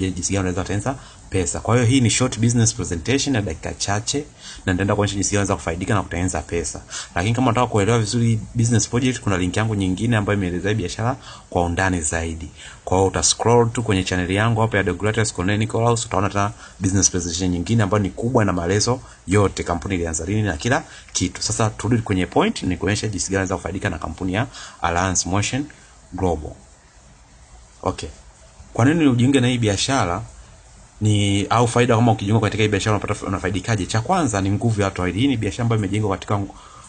jinsi gani unaweza kutengeneza pesa. Kwa hiyo hii ni short business presentation ya dakika chache na nitaenda kuonyesha jinsi gani unaweza kufaidika na kutengeneza pesa. Lakini kama unataka kuelewa vizuri business project, kuna link yangu nyingine ambayo imeelezea biashara kwa undani zaidi. Kwa hiyo uta scroll tu kwenye channel yangu hapa ya Deogratias Cornelius Nicholas, utaona tena business presentation nyingine ambayo ni kubwa na maelezo yote, kampuni ilianza lini na kila kitu. Sasa turudi kwenye point, ni kuonyesha jinsi gani unaweza kufaidika na kampuni ya Alliance Motion Global. Okay. Kwa nini ujiunge na hii biashara? Ni au faida kama ukijiunga katika hii biashara unafaidikaje? Cha kwanza ni nguvu ya watu wawili. Hii ni biashara ambayo imejengwa katika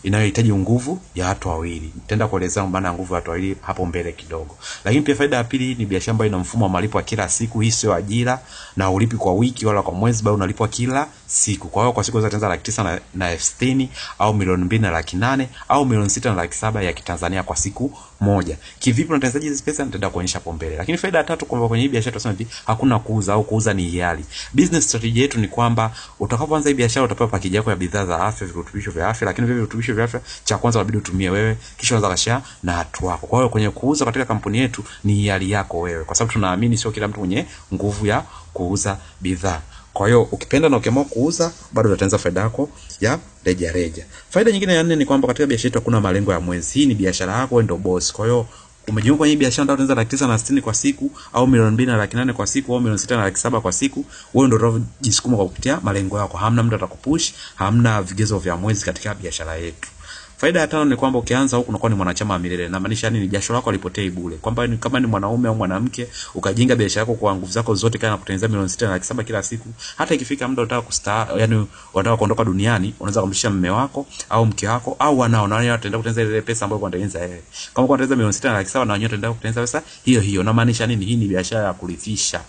inayohitaji nguvu ya watu wawili. Nitaenda kuelezea maana ya nguvu ya watu wawili hapo mbele kidogo. Lakini pia faida ya pili ni biashara ambayo ina mfumo wa malipo ya kila siku. Hii sio ajira na ulipi kwa wiki wala kwa mwezi, bali unalipwa kila siku. Kwa hiyo kwa siku unaweza kuanza 900,000 na 60,000 au 2,200,800 au 6,700,000 ya Kitanzania kwa siku moja. Kivipi unatengenezaje hizo pesa? Nitaenda kuonyesha hapo mbele. Lakini faida ya tatu kwamba kwenye hii biashara tunasema hivi, hakuna kuuza au kuuza ni hiari. Business strategy yetu ni kwamba utakapoanza hii biashara utapewa package yako ya bidhaa za afya, virutubisho vya afya, lakini vile virutubisho vya afya cha kwanza inabidi utumie wewe, kisha unaweza kashare na watu wako. Kwa hiyo kwenye kuuza katika kampuni yetu ni hiari yako wewe, kwa sababu tunaamini sio kila mtu mwenye nguvu ya kuuza bidhaa. Kwa hiyo ukipenda na ukiamua kuuza, bado utatengeneza faida yako ya reja reja. Faida nyingine ya nne ni kwamba katika biashara yetu hakuna malengo ya mwezi. Hii ni biashara yako, wewe ndio boss. Kwa hiyo umejiunga kwenye biashara ndio unaanza 960,000 kwa siku au 2,200,800 kwa siku au 6,700,000 kwa siku, wewe ndio unajisukuma kwa kupitia malengo yako. Hamna mtu atakupush, hamna vigezo vya mwezi katika biashara yetu. Faida ya tano ni kwamba ukianza huku unakuwa ni mwanachama wa milele. Na maanisha nini? Jasho lako halipotei bure. Kwamba kama ni mwanaume au mwanamke ukajenga biashara yako kwa nguvu zako zote kana kutengeneza 6,700,000 kila siku, hata ikifika muda unataka yani unataka kuondoka duniani, unaweza kumshia mume wako au mke wako au wanao, na wao wataenda kutengeneza ile pesa ambayo unatengeneza wewe. Kama kwa kutengeneza 6,700,000 na wao wataenda kutengeneza pesa hiyo hiyo. Na maanisha nini? Hii ni biashara ya kurithisha.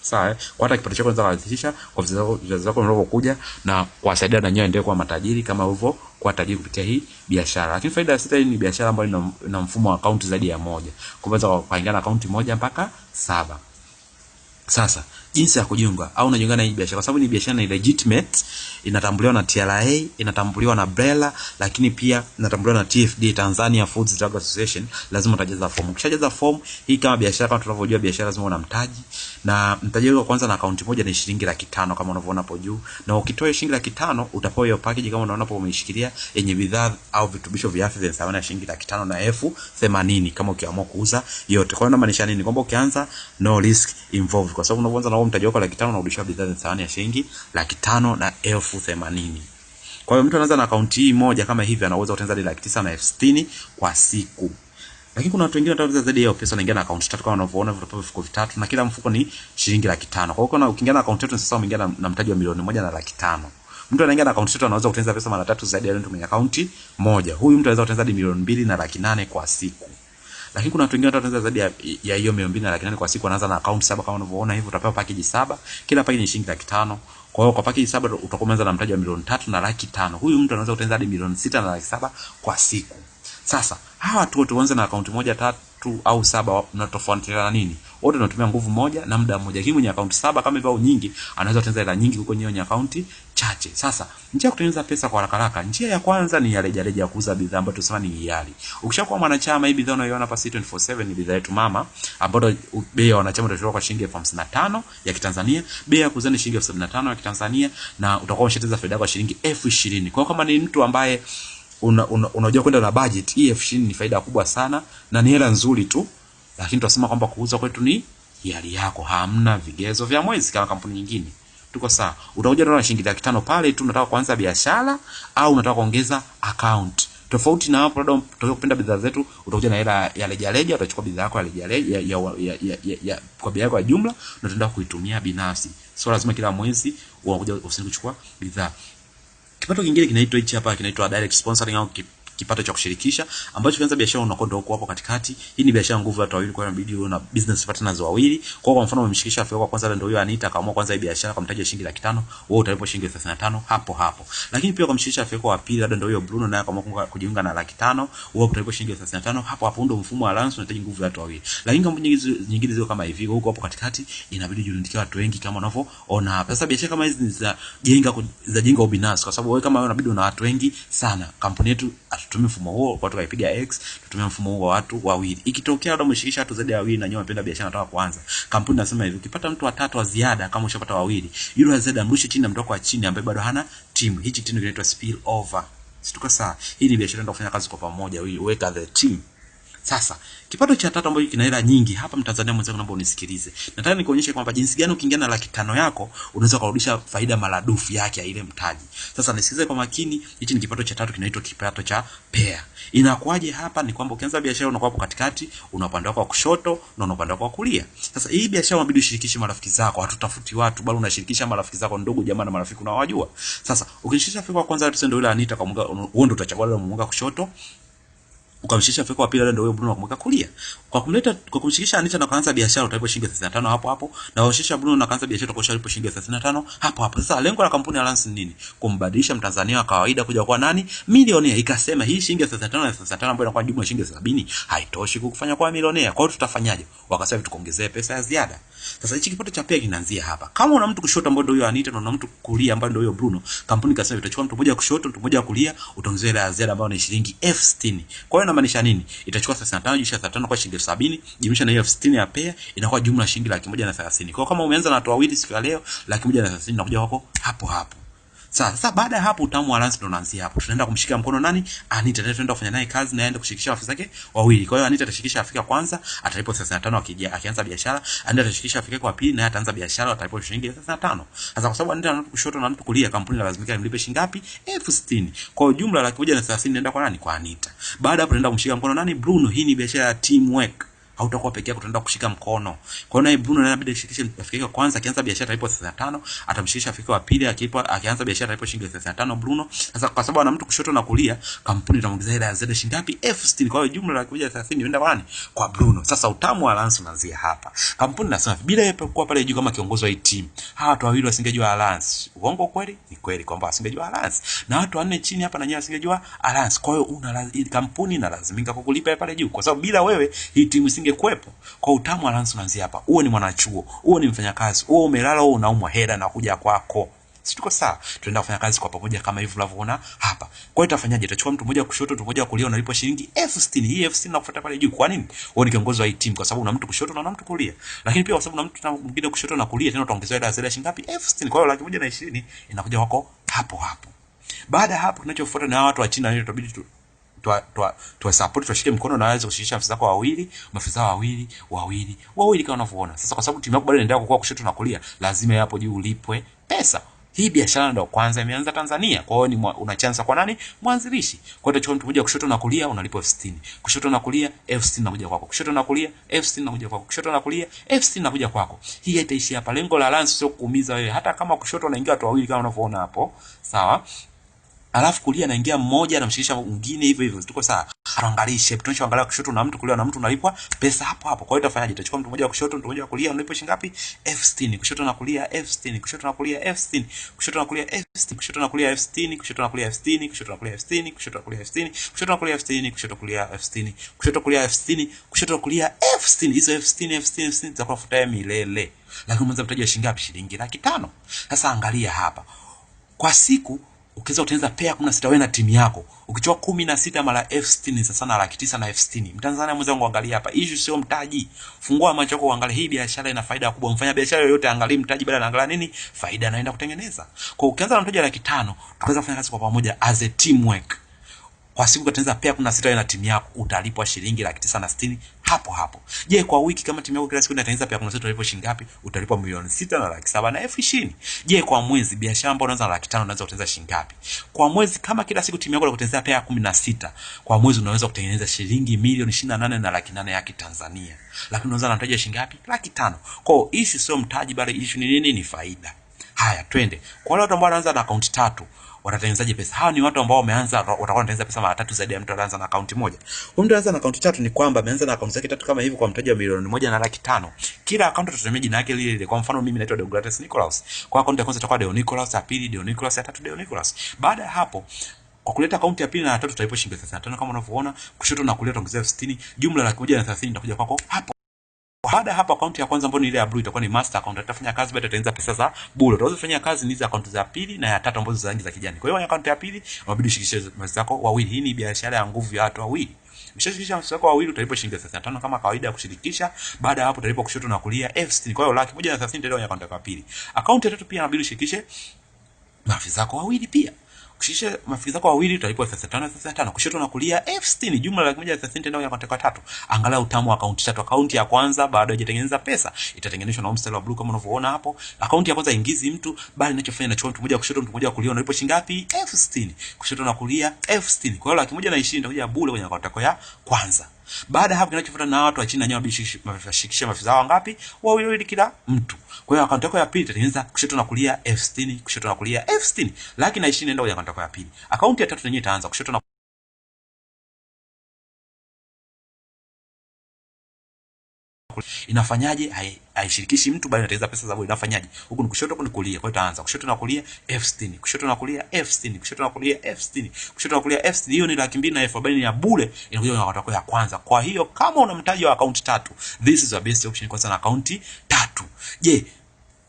Sawa, kwa hata kipato chako unaweza kurithisha kwa vizazi zako vinavyokuja na kuwasaidia na nyoe ndio kwa matajiri kama hivyo kwa tajiri kupitia hii biashara. Lakini faida ya sita, ni biashara ambayo ina mfumo wa akaunti zaidi ya moja. Unaweza kuingia na akaunti moja mpaka 7. Sasa jinsi ya kujiunga au unajiunga na hii biashara, kwa sababu ni biashara ni legitimate, inatambuliwa na TRA, inatambuliwa na BRELA, lakini pia inatambuliwa na TFD, Tanzania Foods Drug Association. Lazima utajaza fomu. Ukishajaza fomu hii, kama biashara kama tunavyojua biashara lazima una mtaji, na mtaji wako kwanza na akaunti moja ni shilingi 500,000 kama unavyoona hapo juu, na ukitoa shilingi 500,000 utapewa hiyo package kama unaona hapo umeshikilia, yenye bidhaa au vitubisho vya afya vya thamani ya shilingi 500,000 na 80,000 kama ukiamua kuuza yote. Kwa hiyo inamaanisha nini? Kwamba ukianza no risk involved, kwa sababu unapoanza na mtaji wako 500,000 unarudisha bidhaa za thamani ya shilingi 500,000 na 80,000. Kwa hiyo mtu anaanza na akaunti hii moja kama hivi anaweza kutengeneza 900,000 na 60,000 kwa siku. Lakini kuna watu wengine wanataka zaidi ya pesa, wanaingia na akaunti 3 kama unavyoona vitapewa vifuko 3 na kila mfuko ni shilingi 500,000. Kwa hiyo ukiingia na akaunti 3 sasa umeingia na mtaji wa 1,150,000. Mtu anaingia na akaunti 3 anaweza kutengeneza pesa mara 3 zaidi ya mtu mwenye akaunti moja. Huyu mtu anaweza kutengeneza 2,200,800 kwa siku. Lakini kuna watu wengine wataanza zaidi ya hiyo 2,200,800 kwa siku, anaanza na account 7 kama unavyoona hivyo, utapewa package 7, kila package ni shilingi 500,000. Kwa hiyo kwa package 7 utakomeanza na mtaji wa 3,300,500. Huyu mtu anaweza kutengeneza hadi 6,600,700 kwa siku. Sasa hawa watu wote waanze na account moja 3 au 7, unatofautiana nini? Wote wanatumia nguvu moja na muda mmoja. Lakini mwenye account 7 kama hivyo au nyingi anaweza kutengeneza hela nyingi kuliko mwenye account chache. Sasa njia ya kutengeneza pesa kwa haraka haraka, njia ya kwanza ni ya reja reja ya kuuza bidhaa ambayo tunasema ni hiari. Ukishakuwa mwanachama, hii bidhaa unayoiona hapa C247 ni bidhaa yetu mama, ambayo bei ya wanachama utatoa kwa shilingi 55,000 ya Kitanzania, bei ya kuuza ni shilingi 75,000 ya Kitanzania, na utakuwa umeshateza faida kwa shilingi 20,000. Kwa hiyo kama ni mtu ambaye unajua kwenda na budget, hii 20,000 ni faida kubwa sana na ni hela nzuri tu. Lakini tunasema kwamba kuuza kwetu ni hiari yako, hamna vigezo vya mwezi kama kampuni nyingine. Tuko sawa. Utakuja na shilingi 500,000 pale tu unataka kuanza biashara au unataka kuongeza account. Tofauti na hapo, labda unataka kupenda bidhaa zetu, utakuja na hela ya reja reja, utachukua bidhaa yako ya reja reja ya kwa bei yako ya jumla na utaenda kuitumia binafsi. Sio lazima kila mwezi unakuja ofisini kuchukua bidhaa. Kipato kingine kinaitwa hichi hapa, kinaitwa direct sponsoring au kipato cha kushirikisha, ambacho kianza biashara unakwenda huko hapo katikati. Hii ni biashara nguvu ya watu wawili, kwa hiyo inabidi uwe na business partners wawili. Kwa mfano umemshikisha afya kwa kwanza, ndio huyo Anita akaamua kwanza hii biashara kwa mtaji wa shilingi 500,000, wewe utalipa shilingi 35,000 hapo hapo. Lakini pia kumshikisha afya kwa pili, labda ndio huyo Bruno naye akaamua kujiunga na 500,000, wewe utalipa shilingi 35,000 hapo hapo. Ndio mfumo wa Alliance, unahitaji nguvu ya watu wawili. Lakini kampuni nyingine ziko kama hivi, huko hapo katikati inabidi jurundikia watu wengi kama unavyoona hapa. Sasa biashara kama hizi ni za jenga ubinafsi, kwa sababu wewe kama wewe unabidi una watu wengi sana. Kampuni yetu tutumie mfumo huo, watu waipiga X, tutumie mfumo huo wa watu wawili. Ikitokea labda umeshirikisha watu zaidi ya wawili na nyote mpenda biashara nataka kuanza, kampuni nasema hivi, ukipata mtu watatu wa ziada kama ushapata wawili, yule wa ziada mrushe chini na mtoko wa chini ambaye bado hana timu. Hichi kitendo kinaitwa spill over. Situka sawa. Hii ni biashara ndio kufanya kazi kwa pamoja, weka the team. Sasa kipato cha tatu ambacho kina hela nyingi hapa, Mtanzania mwenzangu, naomba unisikilize. Nataka nikuonyeshe kwamba jinsi gani ukiingia na 500,000 yako unaweza kurudisha faida maradufu yake ya ile mtaji. Sasa nisikilize kwa makini, hichi ni kipato cha tatu, kinaitwa kipato cha pair. Inakuaje hapa? Ni kwamba ukianza biashara unakuwa hapo katikati, una upande wako wa kushoto na una upande wako wa kulia. Sasa hii biashara inabidi ushirikishe marafiki zako, hatutafuti watu bali unashirikisha marafiki zako, ndugu jamaa na marafiki unawajua. Sasa ukishirikisha rafiki wa kwanza tuseme ndio yule Anita, kwa munga wewe ndio utachagua yule munga kushoto, ukamshirikisha rafiki wa pili ndio huyo Bruno kumweka kulia. Kwa kumshirikisha Anita na kuanza biashara utalipo shilingi 35 hapo hapo, na kushirikisha Bruno na kuanza biashara utalipo shilingi 35 hapo hapo. Sasa lengo la kampuni ya Alliance ni nini? Kumbadilisha Mtanzania wa kawaida kuja kuwa nani? Milionea. Ikasema hii shilingi 35 na 35 ambayo inakuwa jumla shilingi 70 haitoshi kukufanya kuwa milionea. Kwa hiyo tutafanyaje? Wakasema tukuongezee pesa ya ziada. Sasa hichi kipato cha pia kinaanzia hapa. Kama una mtu kushoto ambaye ndio huyo Anita na una mtu kulia ambaye ndio huyo Bruno, kampuni kasema itachukua mtu mmoja kushoto, mtu mmoja kulia, utaongezea ile ziada ambayo ni shilingi 60,000. Kwa hiyo inamaanisha nini? Itachukua 35 jumlisha 35 kwa shilingi 70, jumlisha na hiyo 60 ya pair, inakuwa jumla shilingi 130,000. Kwa hiyo kama umeanza na watu wawili siku ya leo, 130,000 inakuja kwako hapo hapo. Sasa baada ya hapo utamu wa Alliance ndo unaanzia hapo. Tunaenda kumshika mkono nani? Anita. Tunaenda kufanya naye kazi na aende kushirikisha afisa zake wawili. Kwa hiyo Anita atashirikisha afika kwanza, atalipo 35 akianza biashara. Anita atashirikisha afika kwa pili, naye ataanza biashara, atalipo shilingi 35. Sasa kwa sababu Anita ana kushoto na mtu kulia, kampuni lazima imlipe shilingi ngapi? 60,000. Kwa hiyo jumla 130,000 inaenda kwa nani? Kwa Anita. Baada hapo tunaenda kumshika mkono nani? Bruno. Hii ni biashara ya teamwork. Hautakuwa peke yako, utaenda kushika mkono. Kwa hiyo naye Bruno inabidi ashirikishe rafiki yake kwanza, akianza biashara alipo 35, atamshirikisha rafiki wa pili akianza biashara alipo shilingi 35 Bruno. Sasa kwa sababu ana mtu kushoto na kulia, kampuni itamuongezea ile ya ziada shilingi ngapi? 60,000. Kwa hiyo jumla la 130 inaenda kwa nani? Kwa Bruno. Sasa utamu wa Alliance unaanzia hapa. Kampuni nasema bila yeye kuwa pale juu kama kiongozi wa team, hawa watu wawili wasingejua Alliance. Uongo kweli? Ni kweli kwamba wasingejua Alliance. Na watu wanne chini hapa na nyewe wasingejua Alliance. Kwa hiyo kampuni inalazimika kukulipa pale juu, kwa sababu bila wewe hii timu isingekuwepo. Kwa utamu wa Alliance unaanzia hapa. Uwe ni mwanachuo, uwe ni mfanyakazi, uwe umelala, uwe unaumwa, hela na kuja kwako. Si tuko sawa? Tunaenda kufanya kazi kwa pamoja kama hivi unavyoona hapa. Kwa hiyo itafanyaje? Itachukua mtu mmoja kushoto, mtu mmoja kulia, unalipa shilingi 60,000. Hii 60,000 nakufuata pale juu. Kwa nini? Wewe ni kiongozi wa hii team, kwa sababu una mtu kushoto na una mtu kulia. Lakini pia kwa sababu una mtu mwingine kushoto na kulia, tena utaongezewa ile ziada shilingi ngapi? 60,000. Kwa hiyo 120,000 inakuja kwako hapo hapo. Baada ya hapo kinachofuata na watu wa chini, na itabidi tu support, tushike mkono na waweze kushirikisha afisa zako wawili, maafisa wawili kama unavyoona. Sasa kwa sababu timu yako bado inaendelea kukua kushoto na kulia, lazima hapo juu ulipwe pesa. Hii biashara ndio kwanza imeanza Tanzania. Kwa hiyo ni una chance kwa nani? Mwanzilishi. Kwa hiyo utachukua mtu mmoja kushoto na kulia, unalipwa 60,000. Kushoto na kulia 60,000 nakuja kwako. Kushoto na kulia 60,000 nakuja kwako. Kushoto na kulia 60,000 nakuja kwako. Hii haitaishi hapa. Lengo la Alliance sio kuumiza wewe. Hata kama kushoto unaingia watu wawili kama unavyoona hapo. Sawa? Alafu kulia anaingia mmoja anamshirikisha mwingine hivyo hivyo. Tuko sawa? Tuangalie shape. Tunachoangalia kushoto na mtu kulia na mtu unalipwa pesa hapo hapo. Kwa hiyo utafanyaje? Utachukua mtu mmoja kushoto, mtu mmoja kulia, unalipwa shilingi ngapi? 60,000. Kushoto na kulia 60,000. Kushoto na kulia 60,000. Kushoto na kulia 60,000. Kushoto na kulia 60,000. Kushoto na kulia 60,000. Kushoto na kulia 60,000. Kushoto na kulia 60,000. Kushoto na kulia 60,000. Kushoto kulia 60,000. Kushoto kulia 60,000. Kushoto kulia 60,000. Hizo 60,000 za kufuta milele. Lakini mwanzo mtaji wa shilingi ngapi? Shilingi 500,000. Sasa angalia hapa. Kwa siku ukiweza kutengeneza pair 16 wewe na timu yako, ukichukua 16 mara 60,000 sasa na 900,000 na 60,000. Mtanzania mwenzangu, angalia hapa. Issue sio mtaji. Fungua macho yako uangalie hii biashara ina faida kubwa. Mfanya biashara yoyote angalie mtaji bali anaangalia nini? Faida anaenda kutengeneza. Kwa ukianza na mtaji wa 500,000, tukaweza kufanya kazi kwa pamoja as a teamwork. Kwa siku ukatengeneza pair 16 na timu yako, utalipwa shilingi 960,000 hapo hapo. Je, kwa wiki kama timu yako kila siku inatengeneza pair 16 utalipwa shilingi ngapi? Utalipwa 6,700,000. Je, kwa mwezi biashara ambayo unaanza na 500,000 unaweza kutengeneza shilingi ngapi? Kwa mwezi kama kila siku timu yako inatengeneza pair 16, kwa mwezi unaweza kutengeneza shilingi 28,800,000 ya Tanzania. Lakini unaanza na mtaji wa shilingi ngapi? 500,000. Kwa hiyo hii sio mtaji bali issue ni nini? Ni faida. Haya, twende. Kwa wale watu ambao wanaanza na akaunti 3, watatengenezaje pesa? Hawa ni watu ambao wameanza, watakuwa wanatengeneza pesa mara 3 zaidi ya mtu anaanza na akaunti moja. Kwa mtu anaanza na akaunti 3 ni kwamba ameanza na akaunti zake 3 kama hivi kwa mtaji wa 1,500,000. Kila akaunti tutatumia jina lake lile lile. Kwa mfano mimi naitwa Deogratias Nicholas. Kwa akaunti ya kwanza itakuwa Deo Nicholas, ya pili Deo Nicholas, ya tatu Deo Nicholas. Baada ya hapo kwa kuleta akaunti ya pili na ya tatu tutalipa shilingi 35 kama unavyoona. Kushoto na kulia tuongezea 60,000. Jumla 130,000 itakuja kwako hapo. Baada hapo akaunti ya kwanza ambayo ni ile ya blue itakuwa ni master account, atafanya kazi baada ataanza pesa za bure. Utaweza kufanya kazi ni hizo akaunti za pili na ya tatu ambazo za rangi za kijani. Kwa hiyo akaunti ya pili unabidi ushirikishe maafisa wako wawili. Hii ni biashara ya nguvu ya watu wawili. Ukishashirikisha maafisa wako wawili utalipa shilingi 35 kama kawaida ya kushirikisha. Baada ya hapo utalipa kushoto na kulia F60. Kwa hiyo laki moja na 30 ndio kwenye akaunti ya pili. Akaunti ya tatu pia inabidi ushirikishe maafisa wako wawili pia. Ukishirikisha maafisa wako wawili utalipwa 35 kushoto na kulia F60, jumla laki moja na 30 ndio kwenye akaunti ya tatu. Angalau utamu wa akaunti tatu. Akaunti ya kwanza baada haijatengeneza pesa itatengenezwa na mstari wa blue kama unavyoona hapo. Akaunti ya kwanza ingizi mtu, bali ninachofanya nachukua mtu mmoja kushoto mtu mmoja kulia, unalipo shilingi ngapi? F60. Kushoto na kulia F60. Kwa hiyo laki moja na 20 itakuja bure kwenye akaunti yako ya kwanza. Baada hapo kinachofuata na watu wa chini na nyao bishikisha maafisa wao ngapi? Wawili kila mtu. Kwa hiyo akaunti yako ya pili itatengeneza kushoto na kulia F60, kushoto na kulia F60. Laki na 20 ndio kwenye akaunti yako ya pili. Akaunti ya tatu yenyewe itaanza kushoto na inafanyaje? Haishirikishi mtu bali inatengeneza pesa za bure. Inafanyaje? Huku ni kushoto, huku ni kulia. Kwa hiyo itaanza kushoto na kulia F60, kushoto na kulia F60, kushoto na kulia F60, kushoto na kulia F60. Hiyo ni laki mbili na elfu arobaini ya bure inakuja kwenye akaunti yako ya kwanza. Kwa hiyo kama una mtaji wa akaunti tatu, this is the best option kwa sana akaunti tatu. Je,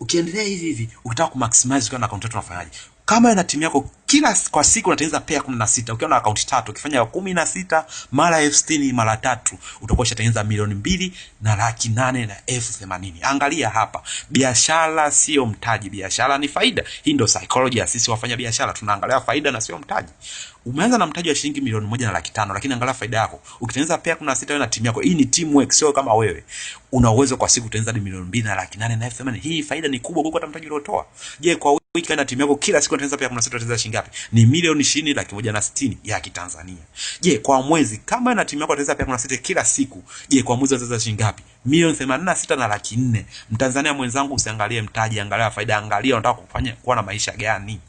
ukiendelea hivi ukitaka kumaximize ukiwa na akaunti tatu unafanyaje? Kama ina timu yako kila kwa siku unatengeneza pair 16, ukiwa na akaunti tatu ukifanya 16 mara F60 mara 3 utakuwa ushatengeneza milioni 2 na laki 8 na elfu 80. Angalia hapa, biashara sio mtaji, biashara ni faida. Hii ndio psychology ya sisi wafanya biashara, tunaangalia faida na sio mtaji. Umeanza na mtaji wa shilingi milioni 1 na laki 5, lakini angalia faida yako. Ukitengeneza pair 16 wewe na timu yako, hii ni teamwork, sio kama wewe. Una uwezo kwa siku kutengeneza hadi milioni 2 na laki 8 na elfu 80. Hii faida ni kubwa kuliko hata mtaji uliotoa. Je, kwa wiki na timu yako kila siku unatengeneza pair 16 utatengeneza shilingi ngapi? Ni milioni 20 laki 160 ya Kitanzania. Je, kwa mwezi kama na timu yako unatengeneza pair 16 kila siku, je, kwa mwezi unatengeneza shilingi ngapi? Milioni 86 na laki 4. Mtanzania mwenzangu, usiangalie mtaji, angalia faida, angalia unataka kufanya kuwa na maisha gani.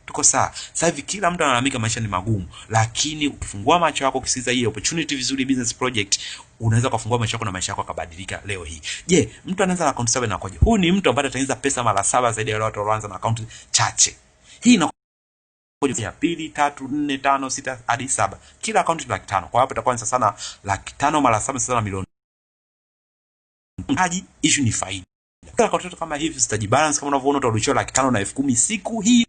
Tuko sawa. Sasa hivi kila mtu analalamika maisha ni magumu, lakini ukifungua macho yako ukisikiza hii opportunity vizuri business project, unaweza kufungua macho yako na maisha yako yakabadilika leo hii. Je, mtu anaanza na account 7 na koje? Huyu ni mtu ambaye atatengeneza pesa mara 7 zaidi ya wale watu wanaoanza na account chache. Hii ina ya pili, 3, 4, 5, 6 hadi 7. Kila account ni laki 5. Kwa hapo itakuwa sana laki 5 mara 7 sasa milioni. Mtaji issue ni faida. Kila account kama hivi zitajibalance kama unavyoona, utarudishiwa laki 5 na 10,000 siku hii.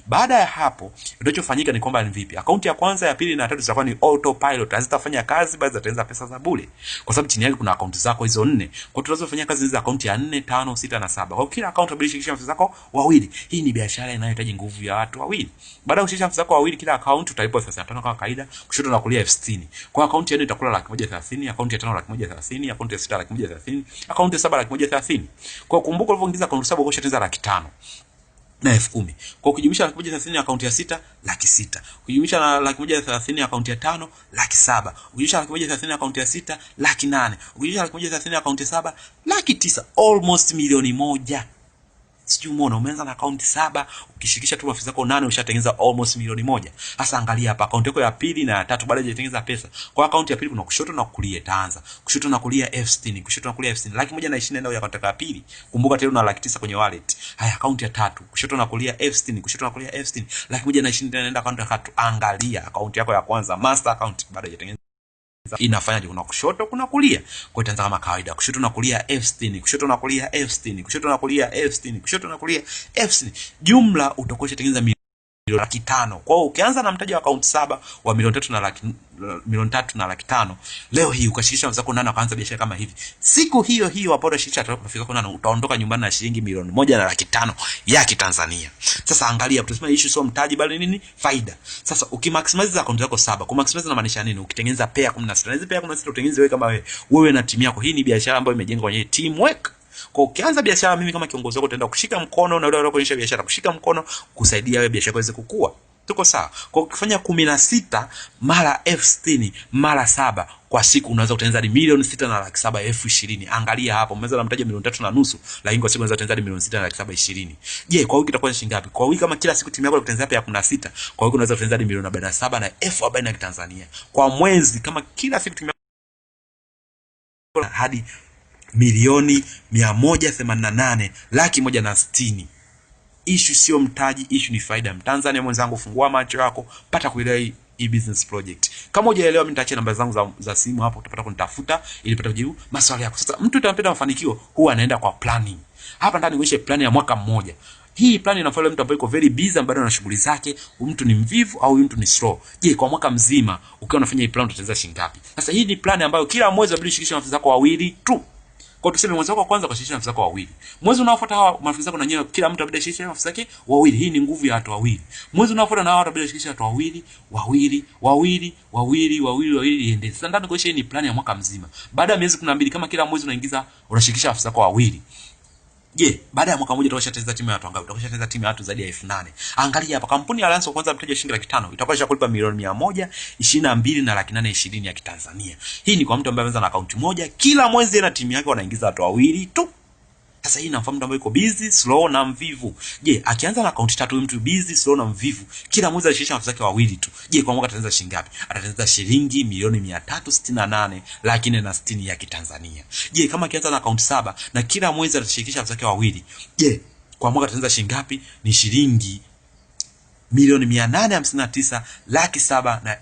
Baada ya hapo kinachofanyika ni kwamba ni vipi? Akaunti ya kwanza, ya pili na ya tatu zitakuwa ni autopilot. Hazitafanya kazi bali zitatengeneza pesa za bure. Kwa sababu chini yake kuna akaunti zako hizo 4. Kwa hiyo tunazofanya kazi hizo akaunti ya 4, 5, 6 na 7. Kwa hiyo kila akaunti unabidi shirikisha maafisa zako wawili. Hii ni biashara inayohitaji nguvu ya watu wawili. Baada ya kushirikisha maafisa zako wawili, kila akaunti utalipwa 35 kama kawaida, kushoto na kulia F60. Kwa akaunti ya 4 itakula laki 130, akaunti ya 5 laki 130, akaunti ya 6 laki 130, akaunti ya 7 laki 130. Kwa kumbuka ulivyoingiza akaunti 7 ukishatengeneza laki 5 na 10,000. Kwa kujumlisha laki 130 akaunti ya 6 laki 6. Kujumlisha na laki 130 akaunti ya 5 laki 7. Kujumlisha laki 130 akaunti ya 6 laki 8. Kujumlisha laki 130 akaunti ya 7 laki 9. Almost milioni 1. Sijui umeona, umeanza na akaunti 7 ukishirikisha tu maafisa zako 8 ushatengeneza almost milioni 1. Sasa angalia hapa akaunti yako ya pili na ya tatu baada hajatengeneza pesa. Kwa akaunti ya pili kuna kushoto na kulia itaanza. Kushoto na kulia F60, kushoto na kulia F60. Laki 120 ndio ya akaunti ya pili. Kumbuka tena una laki 9 kwenye wallet. Haya akaunti ya tatu, kushoto na kulia F60, kushoto na kulia F60. Laki 120 inaenda akaunti ya tatu. Angalia akaunti yako ya kwanza, master account baada hajatengeneza inafanyaje? Kuna kushoto kuna kulia. Kwa itaanza kama kawaida, kushoto na kulia F60, kushoto na kulia F60, kushoto na kulia F60, kushoto na kulia F60. Jumla utakuwa ushatengeneza milioni laki 5. Kwa hiyo ukianza na mtaji wa akaunti 7 wa milioni 3 na laki 5, leo hii ukashirikisha wenzako 8 wakaanza biashara kama hivi. Siku hiyo hiyo hapo utashirikisha utafika kwa 8 utaondoka nyumbani na shilingi milioni 1 na laki 5 ya Kitanzania. Sasa angalia, tunasema issue sio mtaji bali nini? Faida. Sasa ukimaximize akaunti yako 7, kumaximize inamaanisha nini? Ukitengeneza pair 16. Hizo pair 16 utengeneze wewe kama wewe na timu yako. Hii ni biashara ambayo imejengwa kwenye teamwork. Kwa ukianza biashara, mimi kama kiongozi wako nitaenda kushika mkono na yule anayeonyesha biashara kushika mkono kusaidia wewe biashara iweze kukua. Tuko sawa? Kwa ukifanya 16 mara F60 mara 7 kwa siku unaweza kutengeneza hadi milioni 6 na laki 7 elfu 20. Angalia hapo, umeweza na mtaji milioni 3 na nusu, lakini kwa siku unaweza kutengeneza hadi milioni 6 na laki 7 20. Je, kwa wiki itakuwa shilingi ngapi? Kwa wiki kama kila siku timu yako kutengeneza pia 16, kwa wiki unaweza kutengeneza hadi milioni 47 na elfu 40 ya Tanzania. Kwa mwezi kama kila siku timu yako hadi milioni 188 laki 160. Issue sio mtaji, issue ni faida. Mtanzania mwenzangu, fungua macho yako, pata kuelewa e-business project. Kama hujaelewa, mimi nitaachia namba zangu za simu hapo, utapata kunitafuta ili upate kujibu maswali yako. Sasa mtu anapenda mafanikio huwa anaenda kwa planning. Hapa ndani nionyeshe plan ya mwaka mmoja. Hii plan inafanya mtu ambaye yuko very busy, ambaye ana shughuli zake, mtu ni mvivu au mtu ni slow. Je, kwa mwaka mzima ukiwa unafanya hii plan utatengeneza shilingi ngapi? Sasa hii ni plan ambayo kila mwezi unabidi ushirikishe marafiki zako wawili tu. Kwa tuseme mwezi wako wa kwanza ukashirikisha marafiki zako wawili. Mwezi unaofuata hawa marafiki zako na nyewe kila mtu abidi ashirikishe marafiki zake wawili. Hii ni nguvu ya watu wawili. Mwezi unaofuata na hao watu abidi ashirikishe watu wawili iende. Sasa ndani kwa hii ni plan ya mwaka mzima. Baada ya miezi 12 kama kila mwezi unashirikisha marafiki zako wawili. Je, baada ya mwaka mmoja utakwishatengeneza timu ya watu wangapi? Utakwishatengeneza timu ya watu zaidi ya 8,000. Angalia hapa, kampuni ya Alliance kwanza mteja shilingi 500,000, itakuwa kulipa milioni 122 na 820 ya Kitanzania. Hii ni kwa mtu ambaye ameanza na akaunti moja, kila mwezi na timu yake wanaingiza watu wawili tu. Sasa hii inamfahamu mtu ambaye yuko busy, slow na mvivu. Je, akianza na akaunti 3 mtu busy, slow na mvivu, kila mwezi alishirikisha marafiki zake wawili tu. Je, kwa mwaka atatengeneza shilingi ngapi? Atatengeneza shilingi milioni 368,460 ya Kitanzania. Je, kama akianza na akaunti 7 na kila mwezi atashirikisha marafiki zake wawili, je, kwa mwaka atatengeneza shilingi ngapi? Ni shilingi milioni 859,700,000